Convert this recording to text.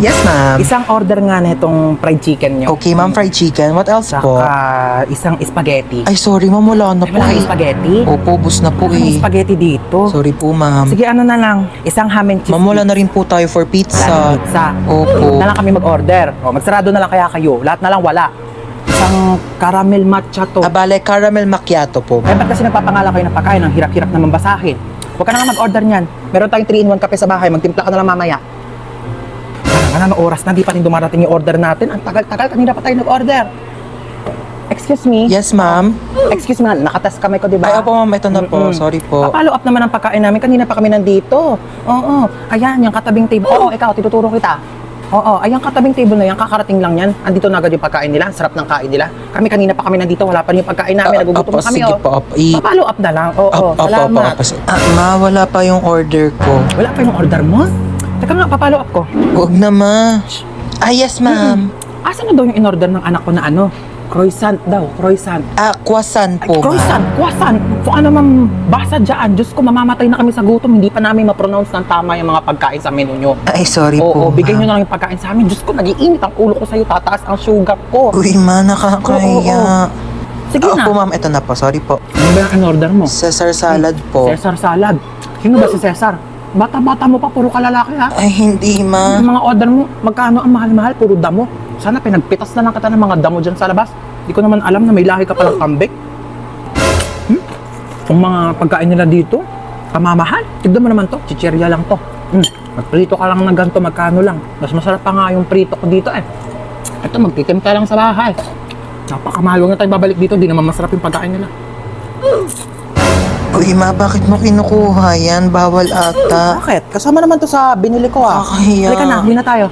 Yes, ma'am. Isang order nga na itong fried chicken nyo. Okay, ma'am, fried chicken. What else po? Saka isang spaghetti. Ay, sorry, ma'am, wala na po Wala kang eh. spaghetti? Opo, bus na po Walang eh. spaghetti dito. Sorry po, ma'am. Sige, ano na lang. Isang ham and cheese. Ma'am, wala na rin po tayo for pizza. Pizza. Opo. Na lang kami mag-order. O, magsarado na lang kaya kayo. Lahat na lang wala. Isang caramel matcha to. Abale, caramel macchiato po. Eh, ba't kasi nagpapangalan kayo ng pagkain? Ang hirap-hirap naman basahin. Huwag ka na nga mag-order niyan. Meron tayong 3-in-1 kape sa bahay. Magtimpla ka na lang mamaya. Parang na oras na, di pa rin dumarating yung order natin. Ang tagal-tagal, kanina pa tayo nag-order. Excuse me? Yes, ma'am. Excuse me, nakatas kamay ko, di ba? Ay, opo, ma'am, ito na po. Sorry po. Follow up naman ang pagkain namin. Kanina pa kami nandito. Oo. Ayan, yung katabing table. Oo, ikaw, tinuturo kita. Oo, ayan katabing table na yan. Kakarating lang yan. Andito na agad yung pagkain nila. Ang sarap ng kain nila. Kami kanina pa kami nandito. Wala pa rin yung pagkain namin. Nagugutom Opo, na kami, sige po, opo. Follow up na lang. Oo, salamat. Ma, wala pa yung order ko. Wala pa yung order mo? Teka nga, papalo up ko. Huwag na, ma. Ah, yes, ma'am. Asan na daw yung in-order ng anak ko na ano? Croissant daw, croissant. Ah, croissant po, Croissant, croissant. So ano mang basa dyan? Diyos ko, mamamatay na kami sa gutom. Hindi pa namin ma-pronounce ng tama yung mga pagkain sa menu nyo. Ay, sorry Oo, po, bigay nyo ma'am. na lang yung pagkain sa amin. Diyos ko, nag-iinit ang ulo ko sa'yo. Tataas ang sugar ko. Uy, ma, nakakahiya. Sige na. Opo, ma'am, ito na po. Sorry po. Ano ba yung in-order mo? Caesar salad po. Cesar salad. Sino ba si Cesar? Bata-bata mo pa, puro kalalaki ha. Ay, hindi, ma. Yung mga order mo, magkano ang mahal-mahal, puro damo. Sana pinagpitas na lang kita ng mga damo dyan sa labas. Di ko naman alam na may lahi ka palang kambing. Yung mga pagkain nila dito, kamamahal. Tignan mo naman to, chichirya lang to. Magprito ka lang ng ganito, magkano lang. Mas masarap pa nga yung prito ko dito eh. Ito, magtitimpa lang sa bahay. Napakamahal, huwag na tayo babalik dito, di naman masarap yung pagkain nila. Uy, ma, bakit mo kinukuha yan? Bawal ata. Bakit? Kasama naman to sa binili ko ah. Kakahiya. Halika na, hindi na tayo.